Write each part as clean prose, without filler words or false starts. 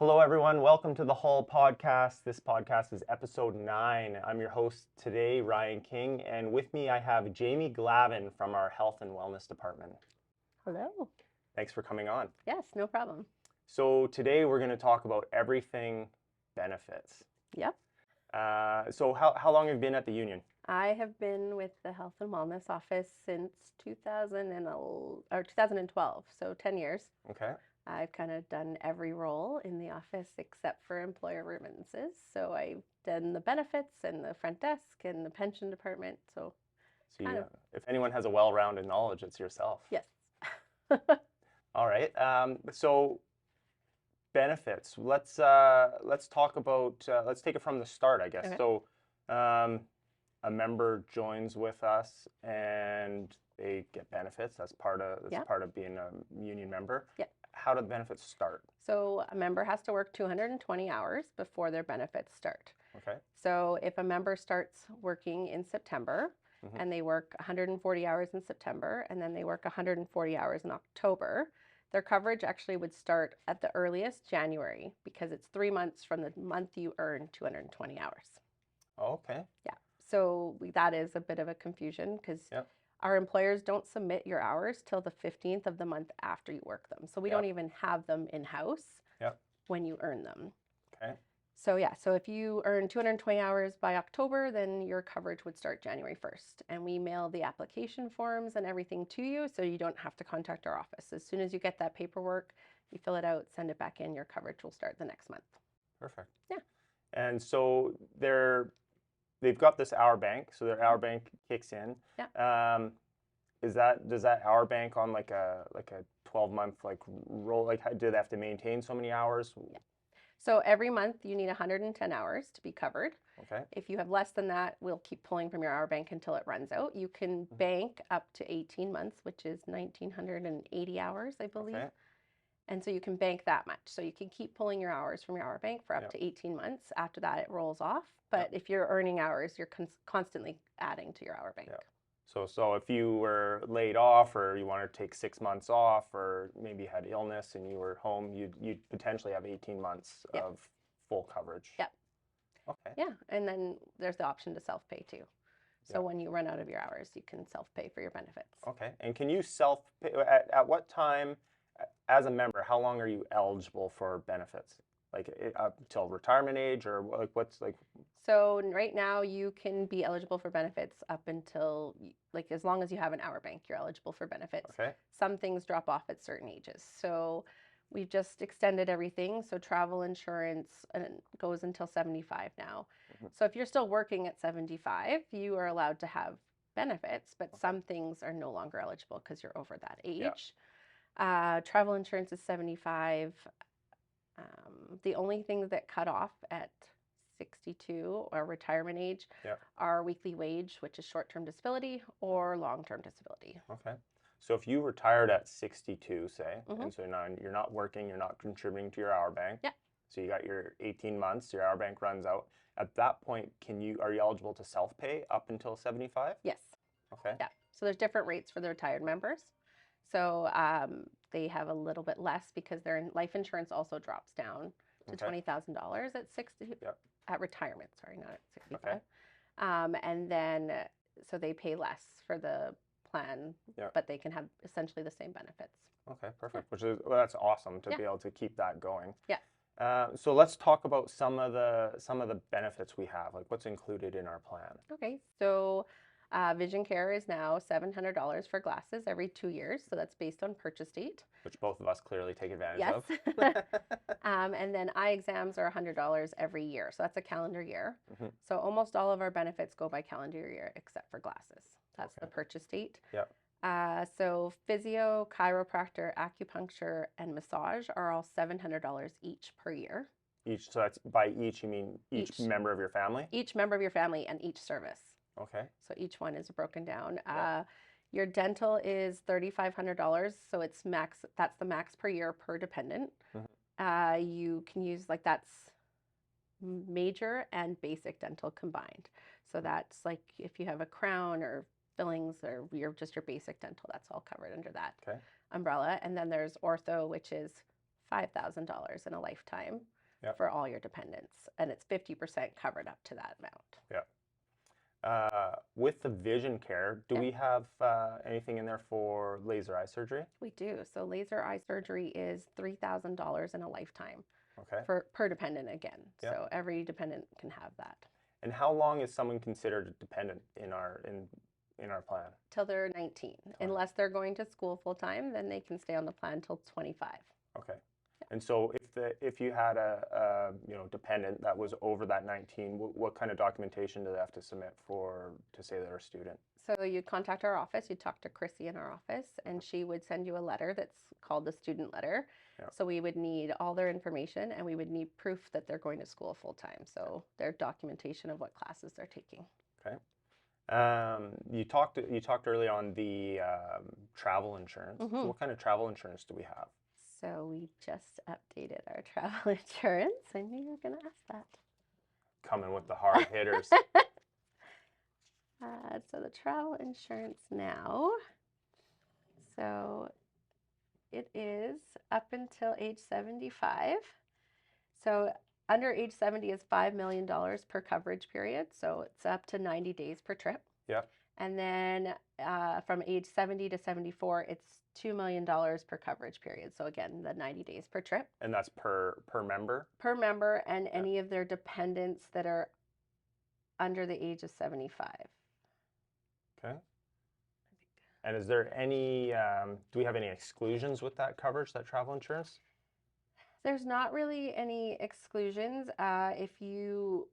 Hello, everyone. Welcome to the Hall podcast. This podcast is episode 9. I'm your host today, Ryan King, and with me I have Jaime Glavin from our health and wellness department. Hello. Thanks for coming on. Yes, no problem. So today we're going to talk about everything benefits. Yep. So how long have you been at the union? I have been with the Health and Wellness office since 2012, so 10 years. Okay. I've kind of done every role in the office except for employer remittances. So I've done the benefits and the front desk and the pension department. So if anyone has a well-rounded knowledge, it's yourself. Yes. All right. So benefits. Let's talk about. Let's take it from the start, I guess. Okay. So, a member joins with us and they get benefits. That's part of being a union member. Yeah. How do the benefits start? So a member has to work 220 hours before their benefits start. Okay. So if a member starts working in September and they work 140 hours in September and then they work 140 hours in October, their coverage actually would start at the earliest January because it's 3 months from the month you earn 220 hours. Oh, okay. Yeah. So that is a bit of a confusion because our employers don't submit your hours till the 15th of the month after you work them. So we don't even have them in-house when you earn them. Okay. So so if you earn 220 hours by October, then your coverage would start January 1st. And we mail the application forms and everything to you so you don't have to contact our office. As soon as you get that paperwork, you fill it out, send it back in, your coverage will start the next month. Perfect. Yeah. And so they've got this hour bank, so their hour bank kicks in. Yeah. Does that hour bank on like a 12-month roll? Do they have to maintain so many hours? Yeah. So every month you need 110 hours to be covered. Okay. If you have less than that, we'll keep pulling from your hour bank until it runs out. You can bank up to 18 months, which is 1,980 hours, I believe. Okay. And so you can bank that much. So you can keep pulling your hours from your hour bank for up to 18 months. After that, it rolls off. But if you're earning hours, you're constantly adding to your hour bank. Yeah. So if you were laid off or you wanted to take 6 months off or maybe you had illness and you were home, you'd potentially have 18 months of full coverage. Yep. Okay. Yeah. And then there's the option to self-pay too. So when you run out of your hours, you can self-pay for your benefits. Okay. And can you self-pay at what time as a member, how long are you eligible for benefits? Like up till retirement age or So right now you can be eligible for benefits up until as long as you have an hour bank, you're eligible for benefits. Okay. Some things drop off at certain ages. So we've just extended everything. So travel insurance goes until 75 now. So if you're still working at 75, you are allowed to have benefits, but some things are no longer eligible because you're over that age. Travel insurance is 75. The only things that cut off at 62 or retirement age are weekly wage, which is short-term disability, or long-term disability. Okay. So if you retired at 62, say, and so now you're not working, you're not contributing to your hour bank. Yeah. So you got your 18 months, your hour bank runs out. At that point, are you eligible to self-pay up until 75? Yes. Okay. Yeah. So there's different rates for the retired members. So they have a little bit less because their life insurance also drops down to $20,000 at 60 at retirement. Sorry, not at 65. Okay. And then so they pay less for the plan, but they can have essentially the same benefits. Okay, perfect. Which is that's awesome to be able to keep that going. Yeah. So let's talk about some of the benefits we have, like what's included in our plan. Okay, so vision care is now $700 for glasses every 2 years. So that's based on purchase date. Which both of us clearly take advantage of. And then eye exams are $100 every year. So that's a calendar year. So almost all of our benefits go by calendar year except for glasses. That's the purchase date. So physio, chiropractor, acupuncture, and massage are all $700 each per year. So that's by each, you mean each member of your family? Each member of your family and each service. Okay. So each one is broken down. Your dental is $3,500, so it's max. That's the max per year per dependent. You can use that's major and basic dental combined. So that's like if you have a crown or fillings or your basic dental, that's all covered under that umbrella. And then there's ortho, which is $5,000 in a lifetime. Yep. for all your dependents, and it's 50% covered up to that amount. Yeah. With the vision care, do Yeah. we have anything in there for laser eye surgery? We do. So laser eye surgery is $3,000 in a lifetime Okay. per dependent again. Yeah. So every dependent can have that. And how long is someone considered a dependent in our plan? Till they're 19. Unless they're going to school full time, then they can stay on the plan till 25. Okay. And so if you had a dependent that was over that 19, what kind of documentation do they have to submit to say they're a student? So you'd contact our office, you'd talk to Chrissy in our office, and she would send you a letter that's called the student letter. Yeah. So we would need all their information, and we would need proof that they're going to school full time. So their documentation of what classes they're taking. Okay. You talked earlier on the travel insurance. Mm-hmm. So what kind of travel insurance do we have? So we just updated our travel insurance. I knew you were going to ask that. Coming with the hard hitters. So the travel insurance now, so it is up until age 75. So under age 70 is $5 million per coverage period. So it's up to 90 days per trip. Yeah. And then from age 70 to 74, it's $2 million per coverage period. So again, the 90 days per trip. And that's per member? Per member and any of their dependents that are under the age of 75. Okay. And is there any, do we have any exclusions with that coverage, that travel insurance? There's not really any exclusions. If you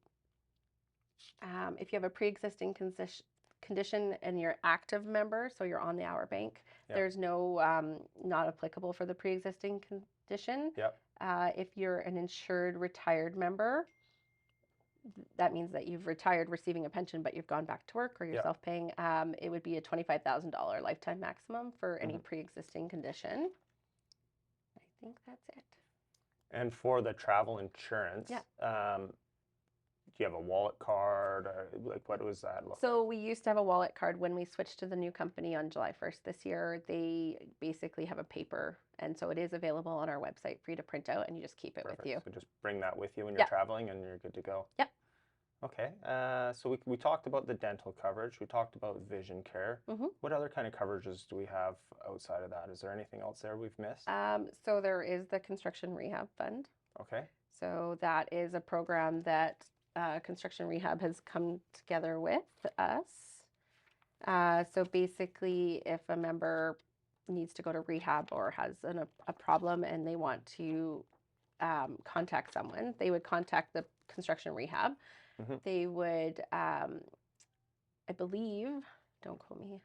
have a pre-existing condition and you're active member, so you're on the hour bank, there's no not applicable for the pre-existing condition. Yep. If you're an insured retired member, that means that you've retired receiving a pension, but you've gone back to work or you're self-paying. It would be a $25,000 lifetime maximum for any pre-existing condition. I think that's it. And for the travel insurance, do you have a wallet card? Or like, what was that look So we used to have a wallet card. When we switched to the new company on July 1st this year, they basically have a paper. And so it is available on our website for you to print out, and you just keep it with you. So just bring that with you when you're traveling and you're good to go. Yep. Okay. So we talked about the dental coverage. We talked about vision care. What other kind of coverages do we have outside of that? Is there anything else there we've missed? So there is the construction rehab fund. Okay. So that is a program that construction rehab has come together with us. So basically, if a member needs to go to rehab or has a problem and they want to contact someone, they would contact the construction rehab. They would, I believe, don't quote me,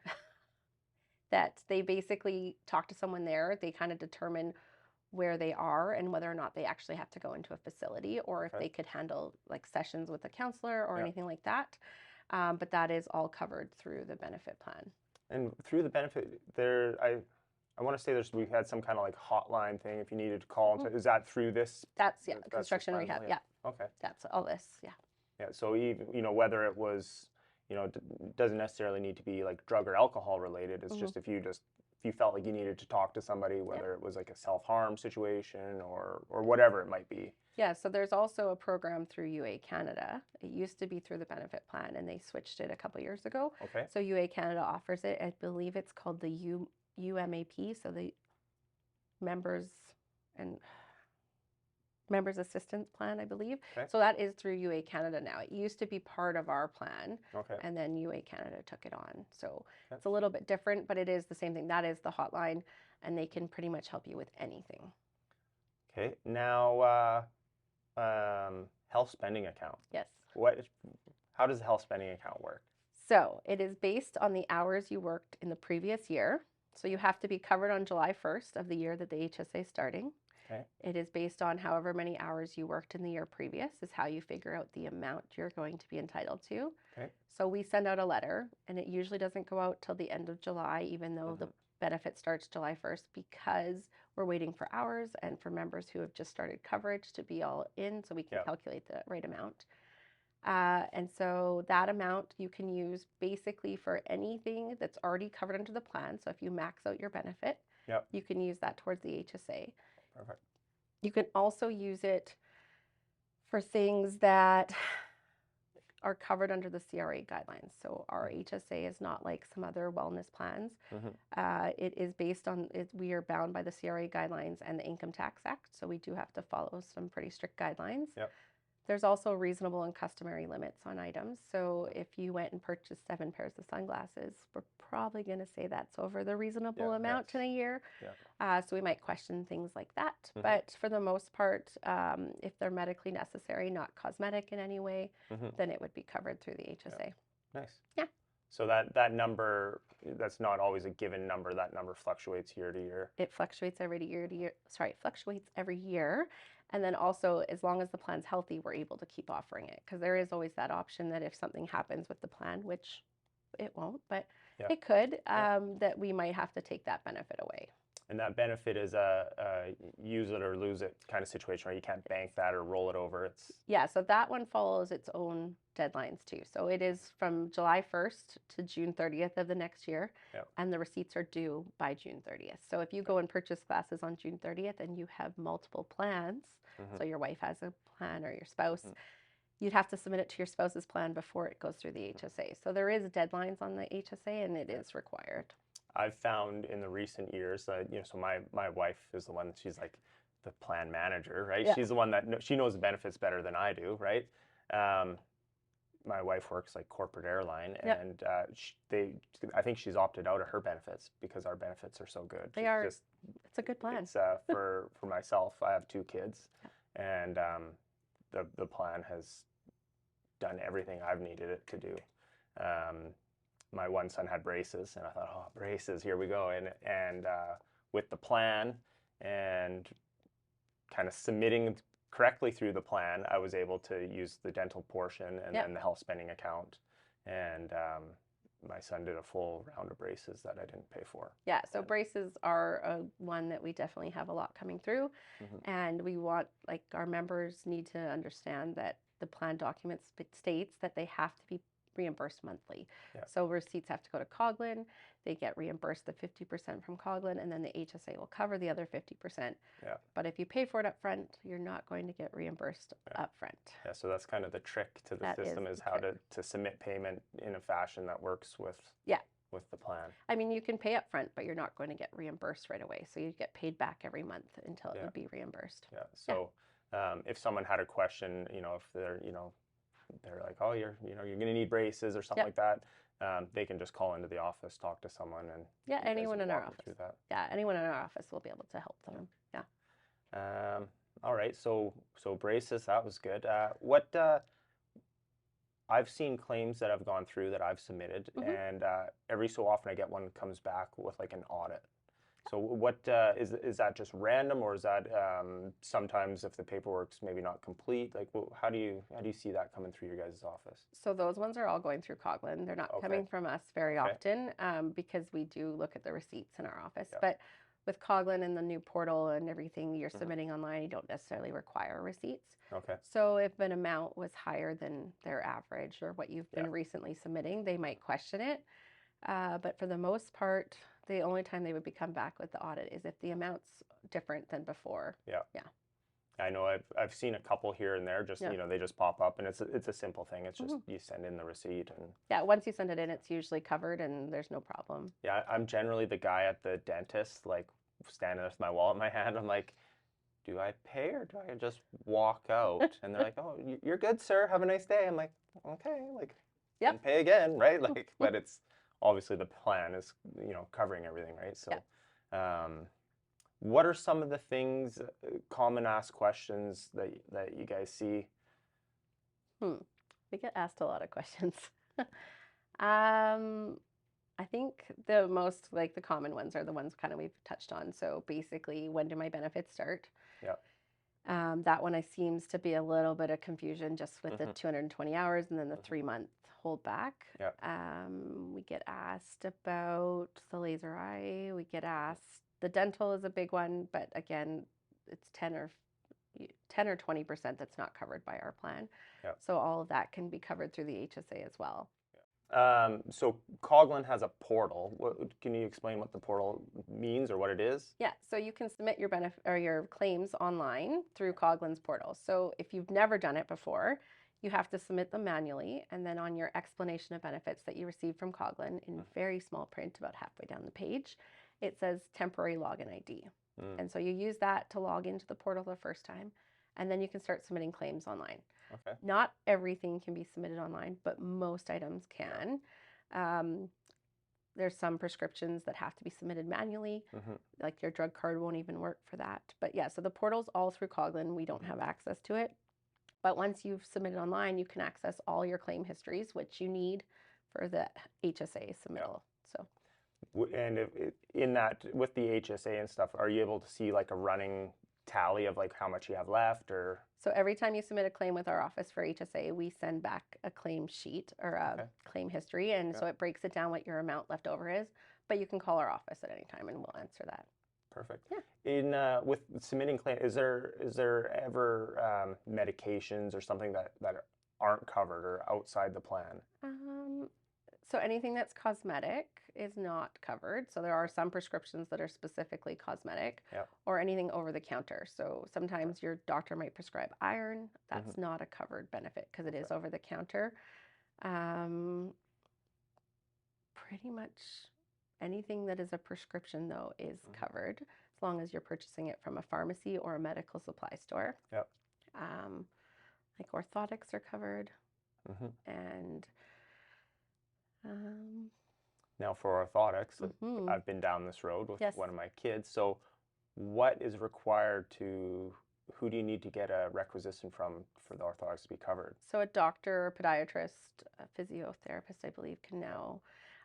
that they basically talk to someone there. They kind of determine where they are and whether or not they actually have to go into a facility, or if they could handle like sessions with a counselor or anything like that. But that is all covered through the benefit plan. And through the benefit, I want to say we had some kind of like hotline thing if you needed to call. Is that through this? That's construction rehab. Yeah. Okay. That's all this. Yeah. Yeah. So even whether it was doesn't necessarily need to be like drug or alcohol related. It's just if you felt like you needed to talk to somebody, whether it was like a self-harm situation or whatever it might be. Yeah, so there's also a program through UA Canada. It used to be through the benefit plan, and they switched it a couple years ago. Okay. So UA Canada offers it. I believe it's called the UMAP, so the Members Assistance Plan, I believe. Okay. So that is through UA Canada now. It used to be part of our plan, and then UA Canada took it on. So it's a little bit different, but it is the same thing. That is the hotline, and they can pretty much help you with anything. Okay. Now, health spending account. Yes. How does the health spending account work? So it is based on the hours you worked in the previous year. So you have to be covered on July 1st of the year that the HSA is starting. Okay. It is based on however many hours you worked in the year previous is how you figure out the amount you're going to be entitled to. Okay. So we send out a letter, and it usually doesn't go out till the end of July, even though the benefit starts July 1st, because we're waiting for hours and for members who have just started coverage to be all in so we can calculate the right amount. And so that amount you can use basically for anything that's already covered under the plan. So if you max out your benefit, you can use that towards the HSA. Perfect. You can also use it For things that are covered under the CRA guidelines. So our HSA is not like some other wellness plans. It is based on, we are bound by the CRA guidelines and the Income Tax Act. So we do have to follow some pretty strict guidelines. Yep. There's also reasonable and customary limits on items. So if you went and purchased 7 pairs of sunglasses, we're probably going to say that's over the reasonable amount in a year. So we might question things like that. But for the most part, if they're medically necessary, not cosmetic in any way, then it would be covered through the HSA. Nice. Yeah. So that number, that's not always a given number. That number fluctuates year to year. It fluctuates every year to year. Sorry, it fluctuates every year. And then also, as long as the plan's healthy, we're able to keep offering it. Because there is always that option that if something happens with the plan, which it won't, but it could, that we might have to take that benefit away. And that benefit is a use it or lose it kind of situation, right? You can't bank that or roll it over. It's so that one follows its own deadlines too. So it is from July 1st to June 30th of the next year, and the receipts are due by June 30th. So if you go and purchase glasses on June 30th and you have multiple plans, so your wife has a plan or your spouse, you'd have to submit it to your spouse's plan before it goes through the HSA. So there is deadlines on the HSA, and it is required. I've found in the recent years that, so my wife is the one, she's like the plan manager, right? She's the one that, she knows the benefits better than I do, right? My wife works like corporate airline, and I think she's opted out of her benefits because our benefits are so good. They are. It's a good plan. It's for myself. I have 2 kids, and the plan has done everything I've needed it to do. My one son had braces, and I thought, oh, braces, here we go. And with the plan and kind of submitting correctly through the plan, I was able to use the dental portion and then the health spending account. And my son did a full round of braces that I didn't pay for. Yeah, so braces are one that we definitely have a lot coming through. And we want, like, our members need to understand that the plan documents states that they have to be reimbursed monthly. So receipts have to go to Coglin. They get reimbursed the 50% from Coglin, and then the HSA will cover the other 50%. But if you pay for it up front, you're not going to get reimbursed up front. So that's kind of the trick to the system, is how to submit payment in a fashion that works with the plan. I mean, you can pay up front, but you're not going to get reimbursed right away. So you get paid back every month until it would be reimbursed. So if someone had a question, if they're like, oh, you're going to need braces or something like that, they can just call into the office, talk to someone, and anyone in our office. Through that. Anyone in our office will be able to help them. All right, so braces, that was good. I've seen claims that have gone through that I've submitted, and every so often I get one that comes back with like an audit. So what is that just random, or is that sometimes if the paperwork's maybe not complete? Like, how do you see that coming through your guys' office? So those ones are all going through Coglin. They're not coming from us very often because we do look at the receipts in our office. But with Coglin and the new portal and everything you're submitting online, you don't necessarily require receipts. So if an amount was higher than their average or what you've been recently submitting, they might question it. But for the most part, the only time they would come back with the audit is if the amount's different than before. I know I've seen a couple here and there, just they just pop up, and it's a simple thing. It's just you send in the receipt, and once you send it in, it's usually covered and there's no problem. I'm generally the guy at the dentist, like standing with my wallet in my hand. I'm like, do I pay or do I just walk out? And they're like, oh, you're good, sir. Have a nice day. I'm like, okay, like, pay again, right? Like, but it's obviously the plan is, covering everything, right? So, what are some of the things, common asked questions that you guys see? We get asked a lot of questions. I think the most, like, the common ones are the ones kind of we've touched on. So basically, when do my benefits start? That one seems to be a little bit of confusion just with the 220 hours and then the 3-month holdback. We get asked about the laser eye. We get asked, the dental is a big one, but again, it's 10 or 20% that's not covered by our plan. So all of that can be covered through the HSA as well. So Coglin has a portal. Can you explain what the portal means or what it is? Yeah, so you can submit your benefit or your claims online through Coglin's portal. So if you've never done it before, you have to submit them manually, and then on your explanation of benefits that you receive from Coglin in very small print about halfway down the page, it says temporary login ID. And so you use that to log into the portal the first time, and then you can start submitting claims online. Okay. Not everything can be submitted online, but most items can. There's some prescriptions that have to be submitted manually. Like your drug card won't even work for that. But yeah, so the portal's all through Coglin. We don't have access to it. But once you've submitted online, you can access all your claim histories, which you need for the HSA submittal. So, and in that, with the HSA and stuff, are you able to see like a running tally of like how much you have left, or? So every time you submit a claim with our office for HSA, we send back a claim sheet or a claim history, and so it breaks it down what your amount left over is. But you can call our office at any time, and we'll answer that. Perfect. Yeah. In with submitting claim, is there ever medications or something that aren't covered or outside the plan? So anything that's cosmetic is not covered. So there are some prescriptions that are specifically cosmetic, or anything over the counter. So sometimes your doctor might prescribe iron. That's not a covered benefit because it is over the counter. Pretty much anything that is a prescription, though, is covered as long as you're purchasing it from a pharmacy or a medical supply store. Yep. Like orthotics are covered, and now for orthotics, I've been down this road with one of my kids. So what is required who do you need to get a requisition from for the orthotics to be covered? So a doctor, a podiatrist, a physiotherapist, I believe, can now,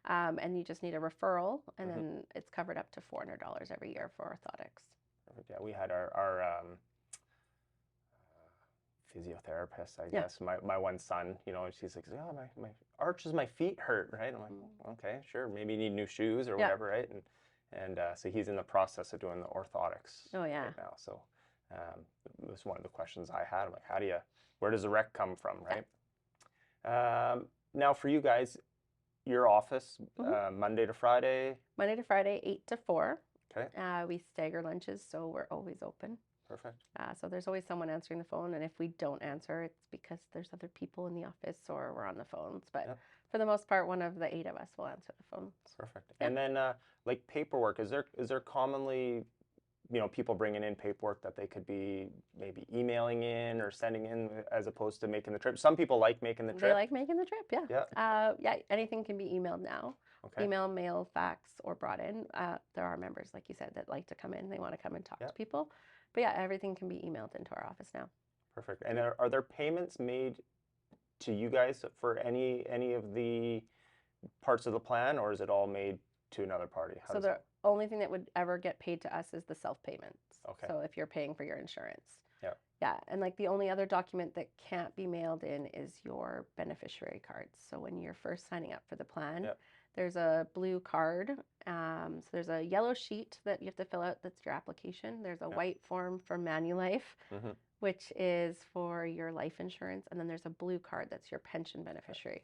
and you just need a referral, and then it's covered up to $400 every year for orthotics. Perfect. Yeah, we had our physiotherapist, I guess. My one son, she's like, oh, my arches, my feet hurt, right? I'm like, okay, sure, maybe you need new shoes or whatever, right? And so he's in the process of doing the orthotics right now. So it was one of the questions I had. I'm like, where does the rec come from, right? Now for you guys, your office, Monday to Friday? Monday to Friday, 8 to 4. Okay. We stagger lunches, so we're always open. Perfect. So there's always someone answering the phone, and if we don't answer, it's because there's other people in the office or we're on the phones. But for the most part, one of the 8 of us will answer the phone. Perfect. And then like paperwork, is there commonly, people bringing in paperwork that they could be maybe emailing in or sending in as opposed to making the trip? Some people like making the trip. They like making the trip, yeah. Anything can be emailed now. Okay. Email, mail, fax, or brought in. There are members, like you said, that like to come in. They want to come and talk to people. But yeah, everything can be emailed into our office now. Perfect. And are there payments made to you guys for any of the parts of the plan, or is it all made to another party? So the only thing that would ever get paid to us is the self-payments. Okay. So if you're paying for your insurance. Yeah. Yeah, and like the only other document that can't be mailed in is your beneficiary cards. So when you're first signing up for the plan, there's a blue card. So there's a yellow sheet that you have to fill out. That's your application. There's a white form for Manulife, which is for your life insurance. And then there's a blue card that's your pension beneficiary.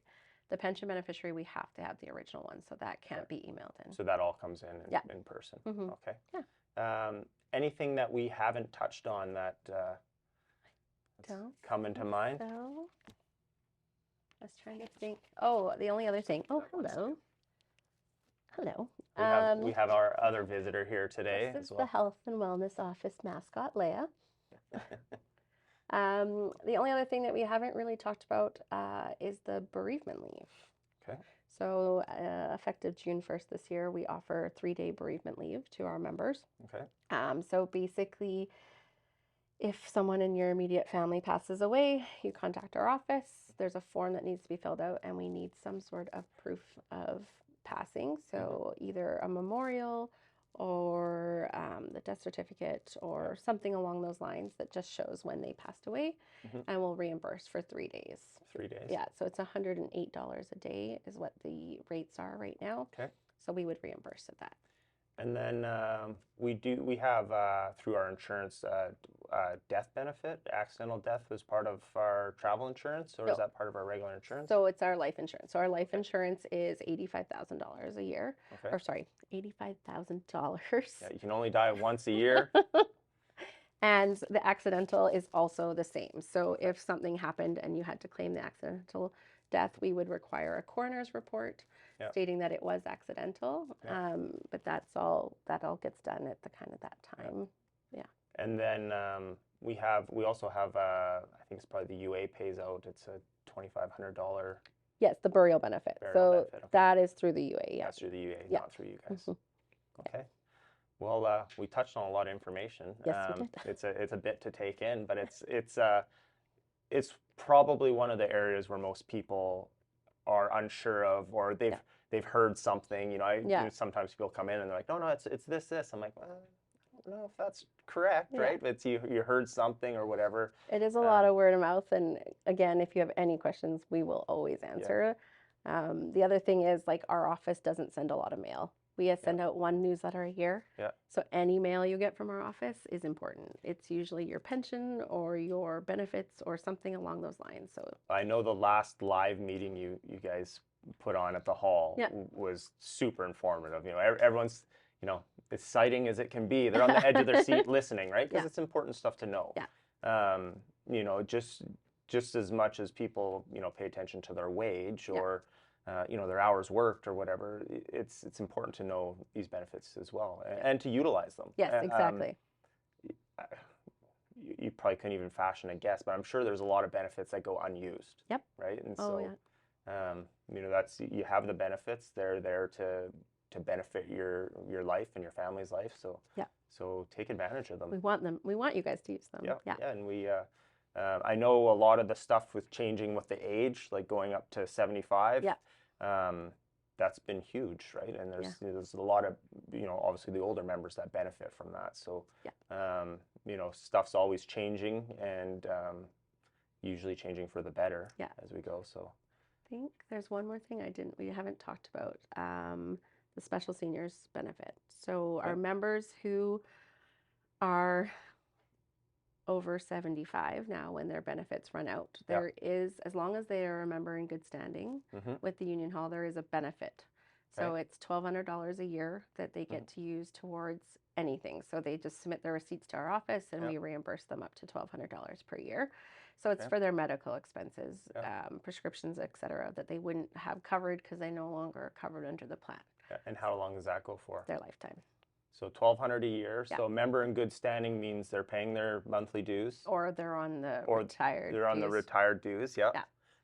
The pension beneficiary, we have to have the original one, so that can't be emailed in. So that all comes in person. Okay. Yeah. Anything that we haven't touched on that come into mind? So, I was trying to think. Oh, the only other thing. Oh, hello. Hello. We have our other visitor here today. This is the Health and Wellness Office mascot, Leia. The only other thing that we haven't really talked about is the bereavement leave. Okay. So effective June 1st this year, we offer 3-day bereavement leave to our members. Okay. So basically, if someone in your immediate family passes away, you contact our office. There's a form that needs to be filled out, and we need some sort of proof of passing. So either a memorial or the death certificate or something along those lines that just shows when they passed away, and we'll reimburse for 3 days. 3 days. Yeah, so it's $108 a day is what the rates are right now. Okay. So we would reimburse at that. And then we have through our insurance death benefit. Accidental death was part of our travel insurance, or No. is that part of our regular insurance? So it's our life insurance. So our life insurance is $85,000 a year. Okay. Or sorry, $85,000. Yeah, you can only die once a year. And the accidental is also the same. So if something happened and you had to claim the accidental death, we would require a coroner's report stating that it was accidental. But that all gets done at the kind of that time. Yeah. And then we also have I think it's probably the UA pays out. It's a $2,500. Yes, the burial benefit. So benefit, okay. That is through the UA. Yeah. That's through the UA, not through you guys. Okay. Well, we touched on a lot of information. Yes, we did. It's a bit to take in, but it's probably one of the areas where most people are unsure of, or they've heard something. You know, sometimes people come in and they're like, no, it's this. I'm like, well, I don't know if that's correct, right? It's you heard something or whatever. It is a lot of word of mouth, and again, if you have any questions, we will always answer. The other thing is, like, our office doesn't send a lot of mail. We send out one newsletter a year. So any mail you get from our office is important. It's usually your pension or your benefits or something along those lines. So I know the last live meeting you guys put on at the hall was super informative. You know, everyone's, you know, as exciting as it can be, they're on the edge of their seat listening, right? Because it's important stuff to know. You know, just as much as people, you know, pay attention to their wage or you know, their hours worked or whatever, it's important to know these benefits as well and to utilize them. Yes, exactly. You probably couldn't even fashion a guess, but I'm sure there's a lot of benefits that go unused. Right? And you know, that's, you have the benefits. They're there to benefit your life and your family's life. So so take advantage of them. We want them. We want you guys to use them. And we I know a lot of the stuff with changing with the age, like going up to 75. That's been huge, right? And there's a lot of, you know, obviously the older members that benefit from that. So you know, stuff's always changing and usually changing for the better as we go. So I think there's one more thing we haven't talked about, the special seniors benefit. So our members who are over 75 now, when their benefits run out, there is, as long as they are a member in good standing with the Union Hall, there is a benefit. So it's $1,200 a year that they get to use towards anything. So they just submit their receipts to our office and we reimburse them up to $1,200 per year. So it's for their medical expenses, prescriptions, etc., that they wouldn't have covered because they no longer are covered under the plan. And how long does that go for? Their lifetime. So $1,200 a year. So a member in good standing means they're paying their monthly dues. Or they're on the retired They're on the retired dues,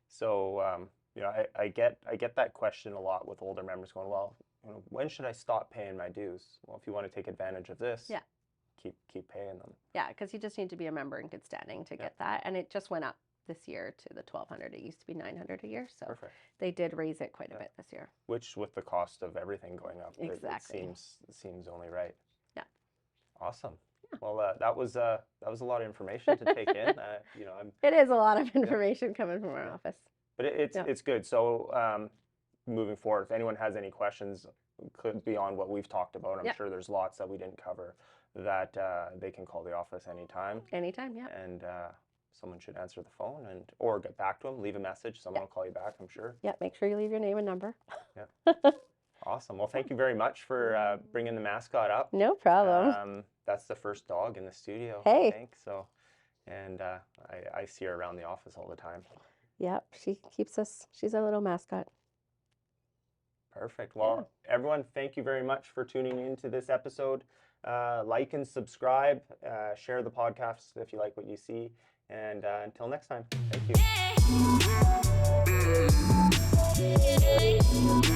So you know, I get that question a lot with older members going, well, you know, when should I stop paying my dues? Well, if you want to take advantage of this, keep paying them. Yeah, because you just need to be a member in good standing to get that. And it just went up this year to the $1,200. It used to be $900 a year. So they did raise it quite a bit this year. Which, with the cost of everything going up, it seems only right. Yeah. Awesome. Well, that was a lot of information to take in. You know, it is a lot of information coming from our office. But it's good. So moving forward, if anyone has any questions beyond what we've talked about, I'm sure there's lots that we didn't cover, that they can call the office anytime. Anytime, And someone should answer the phone or get back to them, leave a message. Someone will call you back, I'm sure. Yeah, make sure you leave your name and number. Awesome. Well, thank you very much for bringing the mascot up. No problem. That's the first dog in the studio, I think. So, and I see her around the office all the time. Yep, she keeps us. She's our little mascot. Perfect. Well, everyone, thank you very much for tuning into this episode. Like and subscribe. Share the podcast if you like what you see. And until next time, thank you.